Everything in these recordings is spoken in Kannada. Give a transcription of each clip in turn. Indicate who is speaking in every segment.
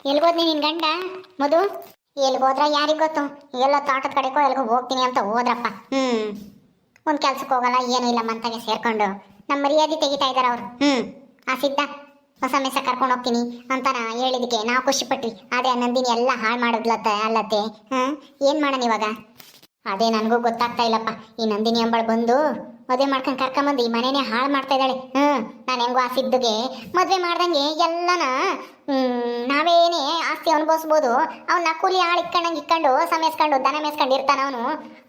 Speaker 1: ಎಲ್ಗೋದ್ನಿ ನಿನ್ ಗಂಡ ಮಧು? ಎಲ್ಗೋದ್ರ ಯಾರಿಗ್ ಗೊತ್ತು. ಎಲ್ಲ ತೋಟದ ಕಡೆಗೋ ಎಲ್ಗೋ ಹೋಗ್ತೀನಿ ಅಂತ ಹೋದ್ರಪ್ಪ. ಒಂದ್ ಕೆಲ್ಸಕ್ಕೆ ಹೋಗಲ್ಲ, ಏನು ಇಲ್ಲ, ಮಂತಾಗೆ ಸೇರ್ಕೊಂಡು ನಮ್ಮ ಮರ್ಯಾದೆ ತೆಗಿತಾ ಇದಾರ ಅವ್ರು. ಆ ಸಿದ್ಧ ಹೊಸ ಮೆಸ ಕರ್ಕೊಂಡು ಹೋಗ್ತೀನಿ ಅಂತಾನ ಹೇಳಿದಕ್ಕೆ ನಾವು ಖುಷಿ ಪಟ್ವಿ. ಅದೇ ನಂದಿನಿ ಎಲ್ಲ ಹಾಳು ಮಾಡಿದ್ಲತ್ತ ಅಲ್ಲತ್ತೆ. ಏನ್ ಮಾಡೋಣ ಇವಾಗ? ಅದೇ ನನಗೂ ಗೊತ್ತಾಗ್ತಾ ಇಲ್ಲಪ್ಪ. ಈ ನಂದಿನಿ ಅಂಬಳು ಬಂದು ಮದುವೆ ಮಾಡ್ಕೊಂಡು ಕರ್ಕೊಂಬಂದು ಈ ಮನೆನೇ ಹಾಳು ಮಾಡ್ತಾ ಇದ್ದಾಳೆ. ನಾನು ಹೆಂಗೋ ಆ ಸಿದ್ಧಗೆ ಮದುವೆ ಮಾಡ್ದಂಗೆ ಎಲ್ಲನ ನಾವೇನೇ ಆಸ್ತಿ ಅನುಭವಿಸ್ಬೋದು, ಅವ್ನ ಕೂಲಿ ಆಳು ಇಕ್ಕೊಂಡು ಸಮೇಸ್ಕೊಂಡು ದನ ಮೇಸ್ಕೊಂಡು ಇರ್ತಾನ ಅವನು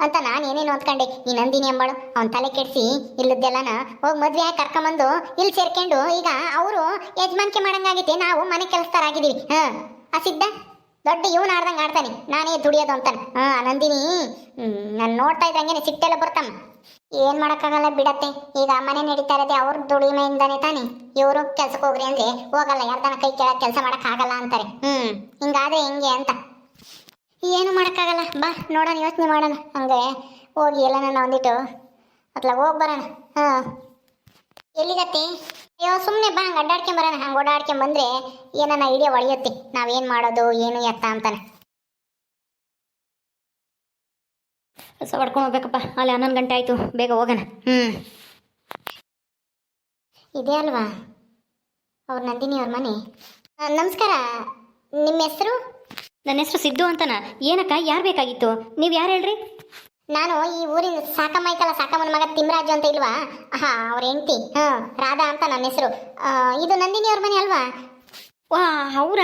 Speaker 1: ಅಂತ ನಾನು ಏನೇನು ಅಂದ್ಕೊಂಡೆ. ಈ ನಂದಿನಿ ಅಂಬಳು ಅವ್ನ ತಲೆ ಕೆಡಿಸಿ ಇಲ್ಲದ್ದೆಲ್ಲನ ಹೋಗಿ ಮದುವೆ ಆಗಿ ಕರ್ಕೊಂಬಂದು ಇಲ್ಲಿ ಸೇರ್ಕೊಂಡು ಈಗ ಅವರು ಯಜಮಾನಿಕೆ ಮಾಡಂಗಾಗೈತೆ, ನಾವು ಮನೆ ಕೆಲಸದಾರಾಗಿದ್ದೀವಿ. ಆ ಸಿದ್ಧ ದೊಡ್ಡ ಇವನು ಆಡ್ದಂಗೆ ಆಡ್ತಾನೆ, ನಾನೇ ದುಡಿಯೋದು ಅಂತಾನೆ. ನಂದಿನಿ ನಾನು ನೋಡ್ತಾ ಇದ್ದಂಗೆ ಸಿಟ್ಟೆಲ್ಲ ಬರ್ತಾನ. ಏನ್ ಮಾಡಕ್ಕಾಗಲ್ಲ ಬಿಡತ್ತೆ. ಈಗ ಮನೆ ನಡೀತಾ ಇರೋದೇ ಅವ್ರ ದುಡಿಮೆಯಿಂದಾನೆ ತಾನೆ. ಇವರು ಕೆಲ್ಸಕ್ಕೆ ಹೋಗ್ರಿ ಅಂದ್ರೆ ಹೋಗಲ್ಲ, ಯಾರ್ದನ ಕೈ ಕೆಳಗೆ ಕೆಲಸ ಮಾಡಕ್ ಆಗಲ್ಲ ಅಂತಾರೆ. ಹಿಂಗಾದ್ರೆ ಹೆಂಗೆ ಅಂತ ಏನು ಮಾಡಕ್ಕಾಗಲ್ಲ. ಬಾ ನೋಡೋಣ, ಯೋಚನೆ ಮಾಡೋಣ. ಹಂಗೆ ಹೋಗಿ ಎಲ್ಲ ನನ್ನ ಒಂದಿಟ್ಟು ಅತ್ಲಾಗ ಹೋಗಿ ಬರೋಣ. ಎಲ್ಲಿಗತ್ತೆ? ಅಯ್ಯೋ ಸುಮ್ಮನೆ ಬಾ, ಹಂಗೆ ಅಡ್ಡಾಡ್ಕೊಂಬರೋಣ. ಹಂಗೆ ಓಡಾಡ್ಕೊಂಬಂದ್ರೆ ಏನನ್ನ ಐಡಿಯಾ ಒಳೆಯುತ್ತೆ, ನಾವೇನು ಮಾಡೋದು ಏನು ಎತ್ತ ಅಂತಾನೆ.
Speaker 2: ಹೊಸ ಹೊಡ್ಕೊಂಡು ಹೋಗ್ಬೇಕಪ್ಪ. ಅಲ್ಲಿ 11 ಗಂಟೆ ಆಯಿತು, ಬೇಗ ಹೋಗೋಣ.
Speaker 1: ಇದೇ ಅಲ್ವಾ ಅವ್ರ ನಂದಿನಿ ಅವ್ರ ಮನೆ? ನಮಸ್ಕಾರ, ನಿಮ್ಮ ಹೆಸರು?
Speaker 2: ನನ್ನ ಹೆಸರು ಸಿದ್ದು ಅಂತನ. ಏನಕ್ಕ, ಯಾರು ಬೇಕಾಗಿತ್ತು? ನೀವು ಯಾರು ಹೇಳ್ರಿ?
Speaker 1: ನಾನು ಈ ಊರಿನ ಸಾಕಮ್ಮ ಐತಲ್ಲ, ಸಾಕಮ್ಮನ ಮಗ ತಿಮ್ಮರಾಜು ಅಂತ ಇಲ್ವಾ, ಅವ್ರ ಹೆಂಡತಿ ರಾಧಾ ಅಂತ ನನ್ನ ಹೆಸರು. ಇದು ನಂದಿನಿ ಅವ್ರ ಮನೆ ಅಲ್ವಾ?
Speaker 2: ವಾ, ಅವರ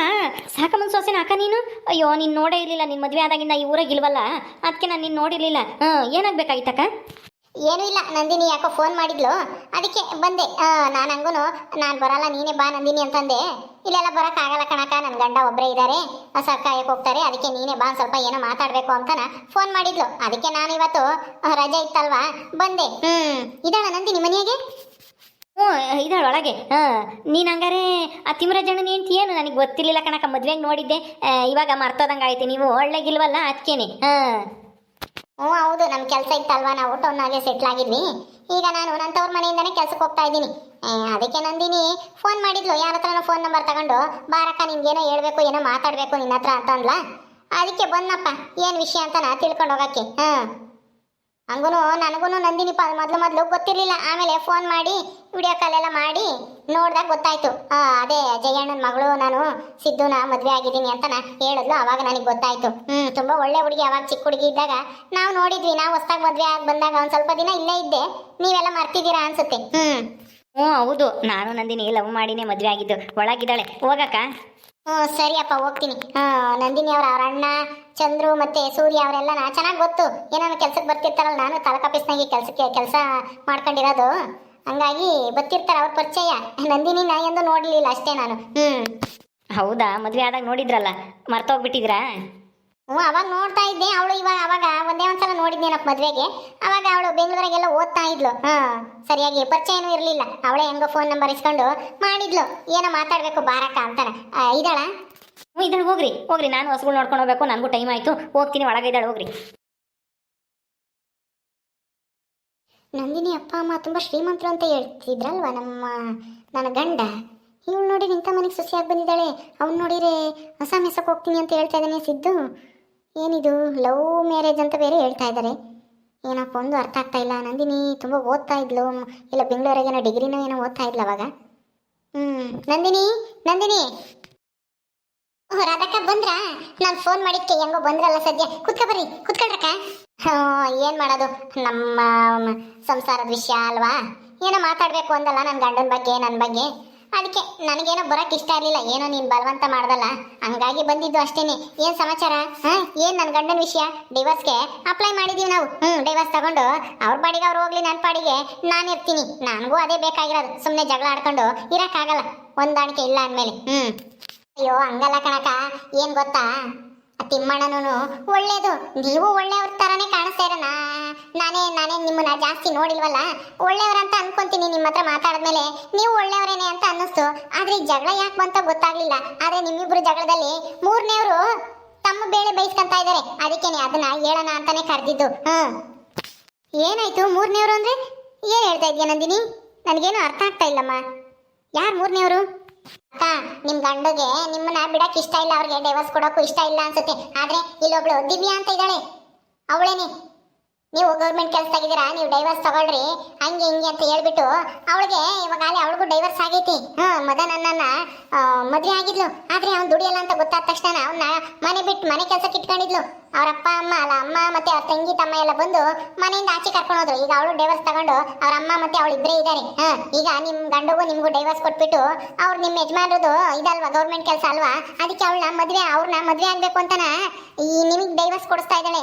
Speaker 2: ಸಾಕಮ್ಮನ ಸೊಸೆನ ಅಕ್ಕ ನೀನು? ಅಯ್ಯೋ, ನೀನು ನೋಡೇ ಇರಲಿಲ್ಲ. ನಿನ್ನ ಮದುವೆ ಆದಾಗಿಂದ ಈ ಊರಾಗ ಇಲ್ವಲ್ಲ, ಅದಕ್ಕೆ ನಾನು ನಿನ್ನ ನೋಡಿರಲಿಲ್ಲ. ಏನಾಗಬೇಕಾಗಿತ್ತಕ್ಕ?
Speaker 1: ಏನೂ ಇಲ್ಲ, ನಂದಿನಿ ಯಾಕೋ ಫೋನ್ ಮಾಡಿದ್ಲು, ಅದಕ್ಕೆ ಬಂದೆ. ನಾನು ಹಂಗೂ ನಾನು ಬರಲ್ಲ, ನೀನೇ ಬಾ ನಂದಿನಿ ಅಂತಂದೆ. ಇಲ್ಲೆಲ್ಲ ಬರೋಕ್ಕಾಗಲ್ಲ ಕಣಕ, ನನ್ನ ಗಂಡ ಒಬ್ಬರೇ ಇದ್ದಾರೆ, ಹೊಸ ಕಾಯಕ್ಕೆ ಹೋಗ್ತಾರೆ, ಅದಕ್ಕೆ ನೀನೇ ಬಾ, ಸ್ವಲ್ಪ ಏನೋ ಮಾತಾಡಬೇಕು ಅಂತಾನ ಫೋನ್ ಮಾಡಿದ್ಲು. ಅದಕ್ಕೆ ನಾನು ಇವತ್ತು ರಜೆ ಇತ್ತಲ್ವಾ ಬಂದೆ. ಇದಾಳ ನಂದಿನಿ ಮನೆಯಾಗೆ?
Speaker 2: ಇದ್ದಾಳ ಒಳಗೆ. ನೀನು ಹಂಗಾರೆ ಆ ತಿಮ್ಮರಾಜಣ್ಣನ ಹೆಂಡ್ತಿ? ಏನು ನನಗೆ ಗೊತ್ತಿರಲಿಲ್ಲ ಕಣಕ್ಕ, ಮದುವೆಗೆ ನೋಡಿದ್ದೆ, ಇವಾಗ ಮರ್ತೋದಂಗೆ ಆಯ್ತು. ನೀವು ಒಳ್ಳೆಗಿಲ್ವಲ್ಲ ಅದಕ್ಕೇನೆ.
Speaker 1: ಹೌದು, ನಮ್ಮ ಕೆಲಸ ಇತ್ತಲ್ವಾ, ನಾವು ಟೌನ್ನಾಗೆ ಸೆಟ್ಲ್ ಆಗಿದ್ವಿ. ಈಗ ನಾನು ನನ್ನ ತವ್ರ ಮನೆಯಿಂದನೇ ಕೆಲ್ಸಕ್ಕೆ ಹೋಗ್ತಾ ಇದ್ದೀನಿ. ಅದಕ್ಕೆ ನಂದಿನಿ ಫೋನ್ ಮಾಡಿದ್ಲು, ಯಾರ ಹತ್ರನೋ ಫೋನ್ ನಂಬರ್ ತಗೊಂಡು, ಬಾರಕ್ಕ ನಿಮ್ಗೇನೋ ಹೇಳ್ಬೇಕು, ಏನೋ ಮಾತಾಡಬೇಕು ನಿನ್ನ ಹತ್ರ ಅಂತಂದ್ಲ. ಅದಕ್ಕೆ ಬಂದಪ್ಪ, ಏನು ವಿಷಯ ಅಂತ ನಾ ತಿಳ್ಕೊಂಡು ಹೋಗಕ್ಕೆ. ಹಂಗೂ ನನಗೂ ನಂದಿನಿ ಮೊದಲು ಗೊತ್ತಿರಲಿಲ್ಲ. ಆಮೇಲೆ ಫೋನ್ ಮಾಡಿ ವಿಡಿಯೋ ಕಾಲೆಲ್ಲ ಮಾಡಿ ನೋಡಿದಾಗ ಗೊತ್ತಾಯ್ತು. ಅದೇ ಜಯಣ್ಣನ ಮಗಳು ನಾನು ಸಿದ್ದುನ ಮದುವೆ ಆಗಿದ್ದೀನಿ ಅಂತ ಹೇಳಿದ್ಲು. ಅವಾಗ ನನಗೆ ಗೊತ್ತಾಯ್ತು. ತುಂಬ ಒಳ್ಳೆ ಹುಡುಗಿ. ಅವಾಗ ಚಿಕ್ಕ ಹುಡುಗಿ ಇದ್ದಾಗ ನಾವು ನೋಡಿದ್ವಿ. ನಾವು ಹೊಸ್ದಾಗಿ ಮದುವೆ ಆಗಿ ಬಂದಾಗ ಒಂದು ಸ್ವಲ್ಪ ದಿನ ಇಲ್ಲೇ ಇದ್ದೆ, ನೀವೆಲ್ಲ ಮರ್ತಿದ್ದೀರಾ ಅನ್ಸುತ್ತೆ.
Speaker 2: ಹೌದು, ನಾನು ನಂದಿನಿ ಲವ್ ಮಾಡಿನೇ ಮದುವೆ ಆಗಿದ್ದು. ಒಳಗಿದ್ದಾಳೆ, ಹೋಗಕ್ಕ.
Speaker 1: ಸರಿಯಪ್ಪ, ಹೋಗ್ತೀನಿ. ನಂದಿನಿ ಅವ್ರ ಅಣ್ಣ ಚಂದ್ರು ಮತ್ತೆ ಸೂರ್ಯ ಅವರೆಲ್ಲ ಚೆನ್ನಾಗಿ ಗೊತ್ತು. ಏನೋ ಕೆಲ್ಸಕ್ಕೆ ಬರ್ತಿರ್ತಾರಲ್ಲ, ನಾನು ತಾಲೂಕು ಆಫೀಸ್ನಾಗೆ ಕೆಲಸ ಮಾಡ್ಕೊಂಡಿರೋದು, ಹಂಗಾಗಿ ಬರ್ತಿರ್ತಾರೆ ಅವ್ರ ಪರಿಚಯ. ನಂದಿನಿ ನಾ ಎಂದು ನೋಡಲಿಲ್ಲ ಅಷ್ಟೇ ನಾನು.
Speaker 2: ಹೌದಾ, ಮದುವೆ ಆದಾಗ ನೋಡಿದ್ರಲ್ಲ, ಮರ್ತೋಗ್ಬಿಟ್ಟಿದ್ರಾ?
Speaker 1: ಅವಾಗ ನೋಡ್ತಾ ಇದ್ದೆ. ಅವಳು ಅವಾಗ ಒಂದೇ ಒಂದ್ಸಲ ನೋಡಿದ್ನೇನಪ್ಪ ಮದುವೆಗೆ. ಅವಾಗ ಅವಳು ಬೆಂಗಳೂರಾಗೆಲ್ಲ ಓದ್ತಾ ಇದ್ಲು. ಸರಿಯಾಗಿ ಪರಿಚಯನೂ ಇರಲಿಲ್ಲ. ಅವಳೇ ಹೆಂಗೋ ಫೋನ್ ನಂಬರ್ ಇಸ್ಕೊಂಡು ಮಾಡಿದ್ಲು, ಏನೋ ಮಾತಾಡಬೇಕು ಬಾರಕ್ಕ ಅಂತಾನೆ. ಇದ್ದಾಳ?
Speaker 2: ಇದ್ದಾಳೆ, ಹೋಗ್ರಿ ಹೋಗ್ರಿ. ನಾನು ಹಸುಗಳು ನೋಡ್ಕೊಂಡು ಹೋಗ್ಬೇಕು, ನನಗೂ ಟೈಮ್ ಆಯಿತು, ಹೋಗ್ತೀನಿ. ಒಳಗೆ ಇದ್ದಾಳೆ, ಹೋಗ್ರಿ.
Speaker 1: ನಂದಿನಿ ಅಪ್ಪ ಅಮ್ಮ ತುಂಬ ಶ್ರೀಮಂತರು ಅಂತ ಹೇಳ್ತಿದ್ರಲ್ವ ನನ್ನ ಗಂಡ. ಇವಳು ನೋಡಿ ನಿಂತ ಮನೆಗೆ ಸೊಸೆಯಾಗಿ ಬಂದಿದ್ದಾಳೆ. ಅವ್ನು ನೋಡಿದ್ರೆ ಹೊಸ ಮೆಸಕ್ಕೆ ಹೋಗ್ತೀನಿ ಅಂತ ಹೇಳ್ತಾ ಇದ್ದಾನೆ ಸಿದ್ದು. ಏನಿದು ಲವ್ ಮ್ಯಾರೇಜ್ ಅಂತ ಬೇರೆ ಹೇಳ್ತಾ ಇದ್ದಾರೆ. ಏನಪ್ಪ ಒಂದು ಅರ್ಥ ಆಗ್ತಾ ಇಲ್ಲ. ನಂದಿನಿ ತುಂಬ ಓದ್ತಾ ಇದ್ಲು, ಇಲ್ಲ ಬೆಂಗಳೂರಾಗೇನೋ ಡಿಗ್ರಿನೋ ಏನೋ ಓದ್ತಾ ಇದ್ಲು ಅವಾಗ. ನಂದಿನಿ ನಂದಿನಿ ರಾಧಕ್ಕ ಬಂದ್ರ? ನಾನು ಫೋನ್ ಮಾಡಿದ್ಕೆ ಹೆಂಗೋ ಬಂದ್ರಲ್ಲ ಸದ್ಯ. ಕುತ್ಕೊಳ್ರಕ್ಕ. ಏನು ಮಾಡೋದು, ನಮ್ಮ ಸಂಸಾರದ ವಿಷಯ ಅಲ್ವಾ, ಏನೋ ಮಾತಾಡಬೇಕು ಅಂದಲ್ಲ ನನ್ನ ಗಂಡನ ಬಗ್ಗೆ, ನನ್ನ ಬಗ್ಗೆ. ಅದಕ್ಕೆ ನನಗೇನೋ ಬರೋಕ್ಕೆ ಇಷ್ಟ ಇರಲಿಲ್ಲ. ಏನೋ ನೀನು ಬಲವಂತ ಮಾಡ್ದಲ್ಲ, ಹಂಗಾಗಿ ಬಂದಿದ್ದು ಅಷ್ಟೇನೆ. ಏನು ಸಮಾಚಾರ? ಏನು ನನ್ನ ಗಂಡನ ವಿಷಯ? ಡಿವೋರ್ಸ್ಗೆ ಅಪ್ಲೈ ಮಾಡಿದ್ದೀವಿ ನಾವು. ಡಿವೋರ್ಸ್ ತಗೊಂಡು ಅವ್ರ ಪಾಡಿಗೆ ಅವ್ರು ಹೋಗ್ಲಿ, ನನ್ನ ಪಾಡಿಗೆ ನಾನು ಇರ್ತೀನಿ. ನನಗೂ ಅದೇ ಬೇಕಾಗಿರೋದು. ಸುಮ್ಮನೆ ಜಗಳ ಆಡ್ಕೊಂಡು ಇರೋಕ್ಕಾಗಲ್ಲ, ಹೊಂದಾಣಿಕೆ ಇಲ್ಲ ಅಂದಮೇಲೆ. ಅಯ್ಯೋ ಹಂಗಲ್ಲ ಕಣಕ, ಏನು ಗೊತ್ತಾ, ತಿಮ್ಮಣ್ಣನೂ ಒಳ್ಳೇದು, ನೀವು ಒಳ್ಳೆಯವ್ರ ಥರನೇ ಕಾಣಿಸ್ತಾ ಇರೋ. ನಾನೇ ನಿಮ್ಮನ್ನ ಜಾಸ್ತಿ ನೋಡಿಲ್ವಲ್ಲ, ಒಳ್ಳೆಯವ್ರಂತ ಅನ್ಕೊಂತೀನಿ. ನಿಮ್ಮ ಹತ್ರ ಮಾತಾಡಿದ್ಮೇಲೆ ನೀವು ಒಳ್ಳೆಯವರೇನೆ ಅಂತ ಅನ್ನಿಸ್ತು. ಆದರೆ ಈ ಜಗಳ ಯಾಕೆ ಬಂತ ಗೊತ್ತಾಗ್ಲಿಲ್ಲ. ಆದರೆ ನಿಮ್ಮಿಬ್ರು ಜಗಳದಲ್ಲಿ ಮೂರನೇವರು ತಮ್ಮ ಬೇಳೆ ಬೈಸ್ಕೊಂತ ಇದ್ದಾರೆ. ಅದಕ್ಕೇನೆ ಅದನ್ನ ಹೇಳೋಣ ಅಂತಾನೆ ಕರೆದಿದ್ದು. ಏನಾಯ್ತು ಮೂರನೇವರು ಅಂದ್ರೆ? ಏನು ಹೇಳ್ತಾ ಇದೆಯಾ ನಂದಿನಿ? ನನಗೇನು ಅರ್ಥ ಆಗ್ತಾ ಇಲ್ಲಮ್ಮ. ಯಾರು ಮೂರನೇವರು? ಅಕ್ಕ ನಿಮ್ ಗಂಡಗೆ ನಿಮ್ಮನ್ನ ಬಿಡಕ್ ಇಷ್ಟ ಇಲ್ಲ, ಅವ್ರಿಗೆ ಡೈವರ್ಸ್ ಕೊಡೋಕ್ಕೂ ಇಷ್ಟ ಇಲ್ಲ ಅನ್ಸುತ್ತೆ. ಆದ್ರೆ ಇಲ್ಲೊಬ್ಳು ದಿವ್ಯಾ ಅಂತ ಇದ್ದಾಳೆ, ಅವಳೇನೆ ನೀವು ಗೌರ್ಮೆಂಟ್ ಕೆಲಸದಾಗಿದ್ದೀರಾ, ನೀವು ಡೈವರ್ಸ್ ತಗೊಳ್ರಿ ಹಂಗೆ ಹಿಂಗೆ ಅಂತ ಹೇಳ್ಬಿಟ್ಟು ಅವಳಿಗೆ ಇವಾಗಲೇ ಅವಳಿಗೂ ಡೈವರ್ಸ್ ಆಗೈತಿ. ಮದನನ್ನ ಮದುವೆ ಆಗಿದ್ಲು. ಆದ್ರೆ ಅವ್ನು ದುಡಿಯಲ್ಲ ಅಂತ ಗೊತ್ತಾದ ತಕ್ಷಣ ಅವನ್ನ ಮನೆ ಬಿಟ್ಟು ಮನೆ ಕೆಲಸಕ್ಕೆ ಇಟ್ಕೊಂಡಿದ್ಲು. ಅವ್ರ ಅಪ್ಪ ಅಮ್ಮ ಅಲ್ಲ, ಅಮ್ಮ ಮತ್ತೆ ಅವ್ರ ತಂಗಿ ತಮ್ಮ ಎಲ್ಲ ಬಂದು ಮನೆಯಿಂದ ಆಚೆ ಕರ್ಕೊಂಡು ಹೋದ್ರು. ಈಗ ಅವಳು ಡೈವರ್ಸ್ ತಗೊಂಡು ಅವ್ರ ಅಮ್ಮ ಮತ್ತೆ ಅವಳು ಇಬ್ಬರೇ ಇದ್ದಾರೆ. ಈಗ ನಿಮ್ ಗಂಡಗೂ ನಿಮ್ಗೂ ಡೈವರ್ಸ್ ಕೊಟ್ಬಿಟ್ಟು ಅವ್ರು ನಿಮ್ಮ ಯಜಮಾನ್ರದು ಇದಲ್ವಾ ಗೌರ್ಮೆಂಟ್ ಕೆಲಸ ಅಲ್ವಾ, ಅದಕ್ಕೆ ಅವ್ರನ್ನ ಮದುವೆ ಆಗ್ಬೇಕು ಅಂತನ ಈ ನಿಮಗೆ ಡೈವರ್ಸ್ ಕೊಡಿಸ್ತಾ ಇದ್ದಾಳೆ.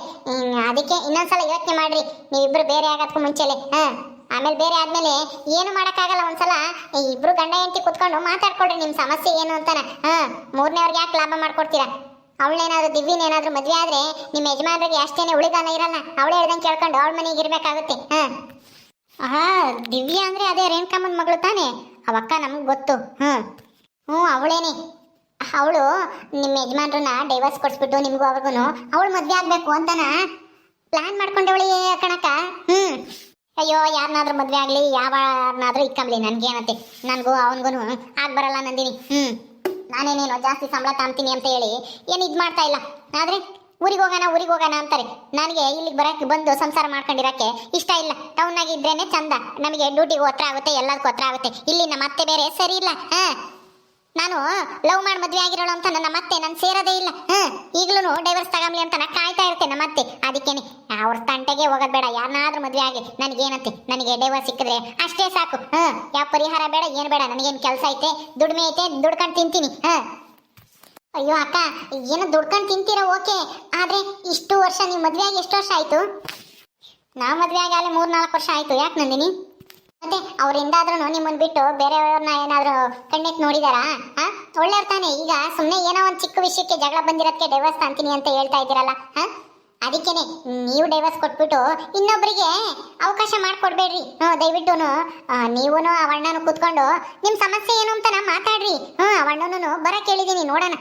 Speaker 1: ಅದಕ್ಕೆ ಇನ್ನೊಂದ್ಸಲ ಯೋಚನೆ ಮಾಡ್ರಿ, ನೀವಿಬ್ರು ಬೇರೆ ಆಗೋದಕ್ಕೂ ಮುಂಚೆಲೆ. ಆಮೇಲೆ ಬೇರೆ ಆದ್ಮೇಲೆ ಏನು ಮಾಡೋಕ್ಕಾಗಲ್ಲ. ಒಂದ್ಸಲ ಇಬ್ರು ಗಂಡ ಹೆಂಡತಿ ಕುತ್ಕೊಂಡು ಮಾತಾಡ್ಕೊಳ್ರಿ ನಿಮ್ ಸಮಸ್ಯೆ ಏನು ಅಂತಾನ. ಮೂರನೇವ್ರಿಗೆ ಯಾಕೆ ಲಾಭ ಮಾಡ್ಕೊಡ್ತೀರಾ? ಅವಳೇನಾದ್ರು ದಿವ್ಯನೇನಾದ್ರೂ ಮದ್ವೆ ಆದ್ರೆ ನಿಮ್ಮ ಯಜಮಾನ್ರಿಗೆ ಅಷ್ಟೇನೆ ಉಳಿಗಾಲ ಇರಲ್ಲ. ಅವಳೇ ಹೇಳ್ದಂಗೆ ಕೇಳ್ಕೊಂಡು ಅವಳ ಮನೆಗೆ ಇರ್ಬೇಕಾಗುತ್ತೆ. ದಿವ್ಯಾ ಅಂದ್ರೆ ಅದೇ ರೇಣುಕಮ್ಮನ ಮಗಳು ತಾನೆ, ಅವಕ್ಕ ನಮ್ಗೆ ಗೊತ್ತು. ಅವಳೇನೆ. ಅವಳು ನಿಮ್ಮ ಯಜಮಾನ್ರನ್ನ ಡೈವರ್ಸ್ ಕೊಡ್ಸ್ಬಿಟ್ಟು ನಿಮ್ಗೂ ಅವ್ರಿಗೂ ಅವಳು ಮದ್ವೆ ಆಗ್ಬೇಕು ಅಂತನ ಪ್ಲಾನ್ ಮಾಡ್ಕೊಂಡವಳಿ ಕಣಕ. ಅಯ್ಯೋ ಯಾರನ್ನಾದ್ರೂ ಮದ್ವೆ ಆಗ್ಲಿ, ಯಾರನ್ನಾದ್ರೂ ಇಕ್ಕಂಬ್ಲಿ, ನನ್ಗೇನಂತೆ, ನನಗೂ ಅವನಿಗೂ ಆಗ್ ಬರಲ್ಲ ನಂದಿನಿ. ನಾನೇನೇನೋ ಜಾಸ್ತಿ ಸಂಬಳ ತಾಂತೀನಿ ಅಂತ ಹೇಳಿ ಏನು ಇದು ಮಾಡ್ತಾ ಇಲ್ಲ. ಆದ್ರೆ ಊರಿಗೆ ಹೋಗೋಣ ಅಂತಾರೆ. ನನಗೆ ಇಲ್ಲಿಗೆ ಬರಕ್ಕೆ ಬಂದು ಸಂಸಾರ ಮಾಡ್ಕೊಂಡಿರಕ್ಕೆ ಇಷ್ಟ ಇಲ್ಲ. ಟೌನ್ ಆಗಿ ಇದ್ರೇನೆ ಚಂದ, ನಮಗೆ ಡ್ಯೂಟಿಗೂ ಹತ್ರ ಆಗುತ್ತೆ, ಎಲ್ಲದಕ್ಕೂ ಹತ್ರ ಆಗುತ್ತೆ. ಇಲ್ಲಿ ನಮ್ಮ ಅತ್ತೆ ಬೇರೆ ಸರಿ ಇಲ್ಲ. ನಾನು ಲವ್ ಮಾಡಿ ಮದ್ವೆ ಆಗಿರೋಳು ಅಂತ ನನ್ನ ಮತ್ತೆ ನಾನು ಸೇರೋದೇ ಇಲ್ಲ. ಈಗಲೂ ಡೈವರ್ಸ್ ತಗೊಂಬ್ಲಿ ಅಂತ ನಾ ಕಾಯ್ತಾ ಇರ್ತೇನೆ ನಮ್ಮ ಅತ್ತೆ. ಅದಕ್ಕೇನೆ ಅವ್ರ ತಂಟೆಗೆ ಹೋಗೋದು ಬೇಡ, ಯಾರನ್ನಾದ್ರೂ ಮದ್ವೆ ಆಗಿ ನನಗೇನಂತೆ, ನನಗೆ ಡೈವರ್ಸ್ ಸಿಕ್ಕಿದ್ರೆ ಅಷ್ಟೇ ಸಾಕು. ಯಾವ ಪರಿಹಾರ ಬೇಡ, ಏನು ಬೇಡ, ನನಗೇನು ಕೆಲಸ ಐತೆ, ದುಡಿಮೆ ಐತೆ, ದುಡ್ಕೊಂಡು ತಿಂತೀನಿ. ಅಯ್ಯೋ ಅಕ್ಕ, ಏನೋ ದುಡ್ಕೊಂಡು ತಿಂತೀರಾ ಓಕೆ, ಆದ್ರೆ ಇಷ್ಟು ವರ್ಷ ನೀವು ಮದ್ವೆ ಆಗಿ ಎಷ್ಟು ವರ್ಷ ಆಯ್ತು? ನಾವು ಮದ್ವೆ ಆಗಿ ಅಲ್ಲಿ 3-4 ವರ್ಷ ಆಯ್ತು. ಯಾಕೆ ನಂದಿನಿ? ಮತ್ತೆ ಅವರಿಂದಾದ್ರೂ ನಿಮ್ಮನ್ನ ಬಿಟ್ಟು ಬೇರೆಯವ್ರನ್ನ ಏನಾದ್ರು ಕಣ್ಣೆತ್ ನೋಡಿದಾರಾ? ಒಳ್ಳೆಯವ್ರು ತಾನೆ. ಈಗ ಸುಮ್ಮನೆ ಏನೋ ಒಂದು ಚಿಕ್ಕ ವಿಷಯಕ್ಕೆ ಜಗಳ ಬಂದಿರೋದಕ್ಕೆ ಡೈವರ್ಸ್ ಅಂತೀನಿ ಅಂತ ಹೇಳ್ತಾ ಇದ್ದೀರಲ್ಲ. ಅದಕ್ಕೇನೆ ನೀವು ಡೈವರ್ಸ್ ಕೊಟ್ಬಿಟ್ಟು ಇನ್ನೊಬ್ಬರಿಗೆ ಅವಕಾಶ ಮಾಡಿಕೊಡ್ಬೇಡ್ರಿ. ದಯವಿಟ್ಟು ನೀವು ಅವಣ್ಣನು ಕೂತ್ಕೊಂಡು ನಿಮ್ಮ ಸಮಸ್ಯೆ ಏನು ಅಂತ ಮಾತಾಡ್ರಿ. ಅವಣ್ಣನು ಬರಕ್ಕೆ ಹೇಳಿದೀನಿ, ನೋಡೋಣ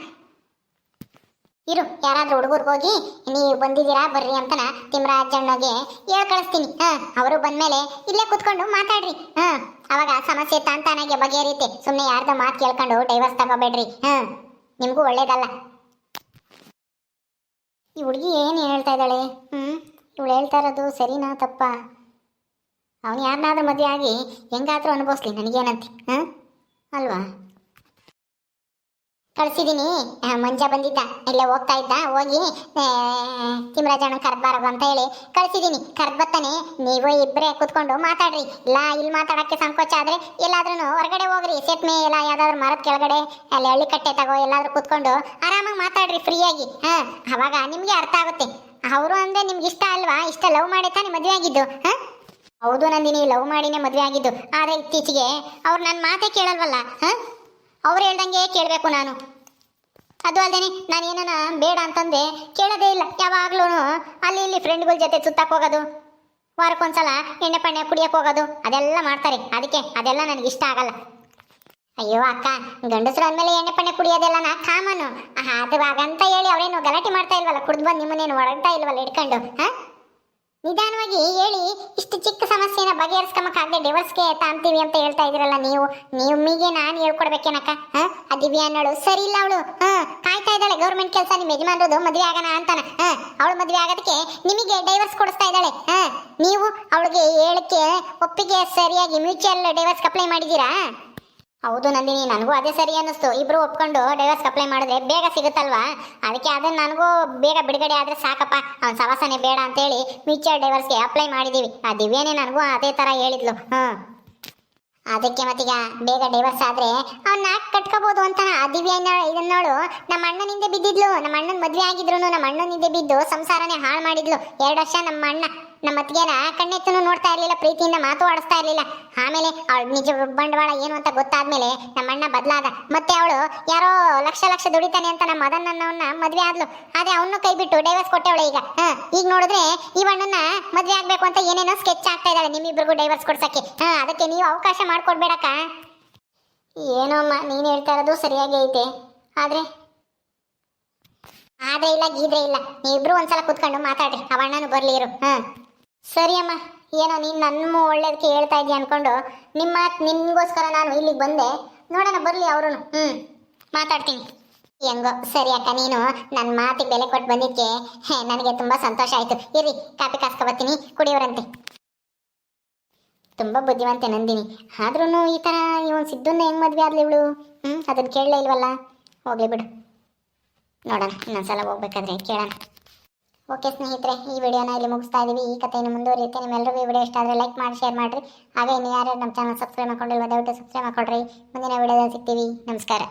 Speaker 1: ಇರು. ಯಾರಾದ್ರೂ ಹುಡುಗರಿಗೆ ಹೋಗಿ ನೀವು ಬಂದಿದ್ದೀರಾ ಬರ್ರಿ ಅಂತನ ತಿಮ್ಮರಾಜಣ್ಣಗೆ ಹೇಳ್ ಕಳಿಸ್ತೀನಿ. ಅವರು ಬಂದ್ಮೇಲೆ ಇಲ್ಲೇ ಕುತ್ಕೊಂಡು ಮಾತಾಡ್ರಿ. ಅವಾಗ ಸಮಸ್ಯೆ ತಾನಾಗೆ ಬಗೆಹರಿಯುತ್ತೆ. ಸುಮ್ಮನೆ ಯಾರ್ದೋ ಮಾತು ಕೇಳ್ಕೊಂಡು ಡೈವರ್ಸ್ ತಗೋಬೇಡ್ರಿ. ನಿಮಗೂ ಒಳ್ಳೇದಲ್ಲ. ಈ ಹುಡುಗಿ ಏನು ಹೇಳ್ತಾ ಇದ್ದಾಳೆ? ಇವಳು ಹೇಳ್ತಾ ಇರೋದು ಸರಿನಾ ತಪ್ಪ? ಅವನು ಯಾರನ್ನಾದ್ರೂ ಮದುವೆ ಆಗಿ ಹೆಂಗಾದ್ರೂ ಅನುಭವಿಸ್ಲಿ, ನನಗೇನಂತೆ ಅಲ್ವಾ? ಕಳ್ಸಿದೀನಿ. ಮಂಜ ಬಂದಿದ್ದ, ಇಲ್ಲೇ ಹೋಗ್ತಾ ಇದ್ದ, ಹೋಗಿ ತಿಮ್ಮರಾಜಣ್ಣ ಕರ್ಬಾರದು ಅಂತ ಹೇಳಿ ಕಳ್ಸಿದೀನಿ. ಕರ್ಬತ್ತಾನೆ, ನೀವು ಇಬ್ಬರೇ ಕುತ್ಕೊಂಡು ಮಾತಾಡ್ರಿ. ಇಲ್ಲ ಇಲ್ಲಿ ಮಾತಾಡಕ್ಕೆ ಸಂಕೋಚ ಆದ್ರೆ ಎಲ್ಲಾದ್ರೂ ಹೊರಗಡೆ ಹೋಗ್ರಿ, ಸೇತುವೆ ಎಲ್ಲ ಯಾವ್ದಾದ್ರು ಮರದ ಕೆಳಗಡೆ ಅಲ್ಲಿ ಹಳ್ಳಿ ಕಟ್ಟೆ ತಗೋ ಎಲ್ಲಾದ್ರೂ ಕುತ್ಕೊಂಡು ಆರಾಮಾಗಿ ಮಾತಾಡ್ರಿ ಫ್ರೀಯಾಗಿ. ಅವಾಗ ನಿಮ್ಗೆ ಅರ್ಥ ಆಗುತ್ತೆ. ಅವರು ಅಂದ್ರೆ ನಿಮ್ಗೆ ಇಷ್ಟ ಅಲ್ವಾ? ಇಷ್ಟ ಲವ್ ಮಾಡಿ ತಾನೇ ಮದುವೆ ಆಗಿದ್ದು. ಹೌದು ನಂದಿನಿ, ಲವ್ ಮಾಡಿನೇ ಮದುವೆ ಆಗಿದ್ದು. ಆದ್ರೆ ಇತ್ತೀಚೆಗೆ ಅವ್ರು ನನ್ನ ಮಾತೇ ಕೇಳಲ್ವಲ್ಲ. ಅವ್ರು ಹೇಳ್ದಂಗೆ ಕೇಳಬೇಕು ನಾನು. ಅದು ಅಲ್ಲದೆ ನಾನು ಏನಾನ ಬೇಡ ಅಂತಂದೆ ಕೇಳೋದೇ ಇಲ್ಲ. ಯಾವಾಗ್ಲೂ ಅಲ್ಲಿ ಇಲ್ಲಿ ಫ್ರೆಂಡ್ಗಳ ಜೊತೆ ಸುತ್ತಕ್ಕೆ ಹೋಗೋದು, ವಾರಕ್ಕೊಂದ್ಸಲ ಎಣ್ಣೆ ಪಣ್ಣೆ ಕುಡಿಯಕ್ಕೆ ಹೋಗೋದು, ಅದೆಲ್ಲ ಮಾಡ್ತಾರೆ. ಅದಕ್ಕೆ ಅದೆಲ್ಲ ನನಗೆ ಇಷ್ಟ ಆಗಲ್ಲ. ಅಯ್ಯೋ ಅಕ್ಕ, ಗಂಡಸರು ಅಂದಮೇಲೆ ಎಣ್ಣೆ ಪಣ್ಣೆ ಕುಡಿಯೋದೆಲ್ಲ ನಾ ಕಾಮನು. ಅದು ಹಾಗಂತ ಹೇಳಿ ಅವರೇನು ಗಲಾಟೆ ಮಾಡ್ತಾ ಇಲ್ವಲ್ಲ, ಕುಡ್ದು ಬಂದು ನಿಮ್ಮನ್ನೇನು ಹೊರಡ್ತಾ ಇಲ್ವಲ್ಲ ಹಿಡ್ಕೊಂಡು. ನಿಧಾನವಾಗಿ ಹೇಳಿ ಇಷ್ಟು ಚಿಕ್ಕ ಸಮಸ್ಯೆನ ಬಗೆಹರಿಸ್ಕೊಂಬಕ್ಕಾಗದೆ ಡಿವೋರ್ಸ್ಗೆ ತಾಂತೀವಿ ಅಂತ ಹೇಳ್ತಾ ಇದ್ದೀರಲ್ಲ ನೀವು. ನಿಮಗೆ ನಾನು ಹೇಳ್ಕೊಡ್ಬೇಕೇನಕ್ಕ? ಆ ದಿವ್ಯಾ ಅನ್ನೋಳು ಸರಿ ಇಲ್ಲ. ಅವಳು ಕಾಯ್ತಾ ಇದ್ದಾಳೆ ಗೌರ್ಮೆಂಟ್ ಕೆಲಸ, ನಿಮ್ಮ ಯಜಮಾನ್ರದು ಮದುವೆ ಆಗೋಣ ಅಂತಾನ. ಅವಳು ಮದುವೆ ಆಗೋದಕ್ಕೆ ನಿಮಗೆ ಡೈವರ್ಸ್ ಕೊಡಿಸ್ತಾ ಇದ್ದಾಳೆ. ನೀವು ಅವಳಿಗೆ ಹೇಳಕ್ಕೆ ಒಪ್ಪಿಗೆ ಸರಿಯಾಗಿ ಮ್ಯೂಚುವಲ್ ಡೈವರ್ಸ್ಗೆ ಅಪ್ಲೈ ಮಾಡಿದ್ದೀರಾ? ಹೌದು ನಂದಿನಿ, ನನಗೂ ಅದೇ ಸರಿ ಅನ್ನಿಸ್ತು. ಇಬ್ರು ಒಪ್ಕೊಂಡು ಡೈವರ್ಸ್ ಅಪ್ಲೈ ಮಾಡಿದ್ರೆ ಬೇಗ ಸಿಗುತ್ತಲ್ವಾ? ಅದಕ್ಕೆ ಅದನ್ನ ನನಗೂ ಬೇಗ ಬಿಡುಗಡೆ ಆದರೆ ಸಾಕಪ್ಪ, ಅವ್ನ ಸವಾಸನೆ ಬೇಡ ಅಂತೇಳಿ ಮ್ಯೂಚುವಲ್ ಡೈವರ್ಸ್ಗೆ ಅಪ್ಲೈ ಮಾಡಿದ್ದೀವಿ. ಆ ದಿವ್ಯಾನೇ ನನಗೂ ಅದೇ ಥರ ಹೇಳಿದ್ಲು. ಅದಕ್ಕೆ ಮತ್ತೀಗ ಬೇಗ ಡೈವರ್ಸ್ ಆದರೆ ಅವ್ನ ಕಟ್ಕೋಬೋದು ಅಂತ ಆ ದಿವ್ಯಾ ಇದನ್ನೋಳು ನಮ್ಮ ಅಣ್ಣನಿಂದ ಬಿದ್ದಿದ್ಲು. ನಮ್ಮ ಅಣ್ಣನ ಮದುವೆ ಆಗಿದ್ರು ನಮ್ಮ ಅಣ್ಣನಿಂದ ಬಿದ್ದು ಸಂಸಾರನೇ ಹಾಳು ಮಾಡಿದ್ಲು. 2 ವರ್ಷ ನಮ್ಮ ಅಣ್ಣ ನಮ್ಮ ಅತ್ತಿಗೆನ ಕಣ್ಣೆತ್ತೂ ನೋಡ್ತಾ ಇರಲಿಲ್ಲ, ಪ್ರೀತಿಯಿಂದ ಮಾತು ಆಡಿಸ್ತಾ ಇರಲಿಲ್ಲ. ಆಮೇಲೆ ಅವಳು ನಿಜ ಬಂಡವಾಳ ಏನು ಅಂತ ಗೊತ್ತಾದ್ಮೇಲೆ ನಮ್ಮ ಅಣ್ಣ ಬದಲಾದ. ಮತ್ತೆ ಅವಳು ಯಾರೋ ಲಕ್ಷ ದುಡಿತಾನೆ ಅಂತ ನಮ್ಮ ಮದನನ್ನವನ್ನ ಮದುವೆ ಆದ್ಲು. ಆದ್ರೆ ಅವನು ಕೈ ಬಿಟ್ಟು ಡೈವರ್ಸ್ ಕೊಟ್ಟವಳೆ. ಈಗ ನೋಡಿದ್ರೆ ಈ ಅಣ್ಣನ ಮದುವೆ ಆಗ್ಬೇಕು ಅಂತ ಏನೇನೋ ಸ್ಕೆಚ್ ಆಗ್ತಾ ಇದ್ದಾಳೆ ನಿಮ್ಮಿಬ್ರಿಗೂ ಡೈವರ್ಸ್ ಕೊಡ್ಸಕ್ಕೆ. ಅದಕ್ಕೆ ನೀವು ಅವಕಾಶ ಮಾಡ್ಕೊಡ್ಬೇಡಕ್ಕ. ಏನೋ ಅಮ್ಮ, ನೀನು ಹೇಳ್ತಾ ಇರೋದು ಸರಿಯಾಗಿ ಐತೆ. ಆದ್ರೆ ಇಲ್ಲ ಗೀದ್ರೆ ಇಲ್ಲ. ನೀವಿಬ್ರು ಒಂದ್ಸಲ ಕುತ್ಕೊಂಡು ಮಾತಾಡ್ರಿ, ಅವಣ್ಣನು ಬರ್ಲಿ ಇರು. ಸರಿ ಅಮ್ಮ, ಏನೋ ನೀನು ನನ್ನ ಒಳ್ಳೇದಕ್ಕೆ ಹೇಳ್ತಾ ಇದೀಯ ಅನ್ಕೊಂಡು ನಿನ್ಗೋಸ್ಕರ ನಾನು ಇಲ್ಲಿಗೆ ಬಂದೆ. ನೋಡೋಣ ಬರಲಿ ಅವರು ಮಾತಾಡ್ತೀನಿ. ಹೆಂಗೋ ಸರಿ ಅಕ್ಕ, ನೀನು ನನ್ನ ಮಾತಿಗೆ ಬೆಲೆ ಕೊಟ್ಟು ಬಂದಿದ್ದಕ್ಕೆ ನನಗೆ ತುಂಬ ಸಂತೋಷ ಆಯಿತು. ಇರಿ ಕಾಪಿ ಕಾಸ್ಕೊಬತ್ತೀನಿ, ಕುಡಿಯೋರಂತೆ. ತುಂಬ ಬುದ್ಧಿವಂತೆ ನಂದಿನಿ. ಆದ್ರೂ ಈ ಥರ ಇವನು ಸಿದ್ಧನ್ನ ಹೆಂಗೆ ಮದುವೆ ಆದ್ಲಿ ಇವಳು? ಅದನ್ನು ಕೇಳಲೇ ಇಲ್ವಲ್ಲ. ಹೋಗ್ಲಿ ಬಿಡು, ನೋಡೋಣ ಇನ್ನೊಂದ್ಸಲ ಹೋಗ್ಬೇಕಾದ್ರೆ ಕೇಳೋಣ. ಓಕೆ ಸ್ನೇಹಿತರೆ, ಈ ವಿಡಿಯೋನ ಇಲ್ಲಿ ಮುಗಿಸ್ತಾ ಇದ್ದೀವಿ. ಈ ಕಥೆಯನ್ನು ಮುಂದುವರಿಯುತ್ತೆ. ನಿಮ್ಮೆಲ್ಲರಿಗೂ ಈ ವಿಡಿಯೋ ಇಷ್ಟ ಆದರೆ ಲೈಕ್ ಮಾಡಿ, ಶೇರ್ ಮಾಡಿರಿ. ಹಾಗೆ ಇನ್ನು ಯಾರು ನಮ್ಮ ಚಾನಲ್ ಸಬ್ಸ್ಕ್ರೈಬ್ ಮಾಡ್ಕೊಂಡಿಲ್ವ ದಯವಿಟ್ಟು ಸಬ್ಸ್ಕ್ರೈಬ್ ಮಾಡ್ಕೊಳ್ರಿ. ಮುಂದಿನ ವಿಡಿಯೋದಲ್ಲಿ ಸಿಗ್ತೀವಿ. ನಮಸ್ಕಾರ.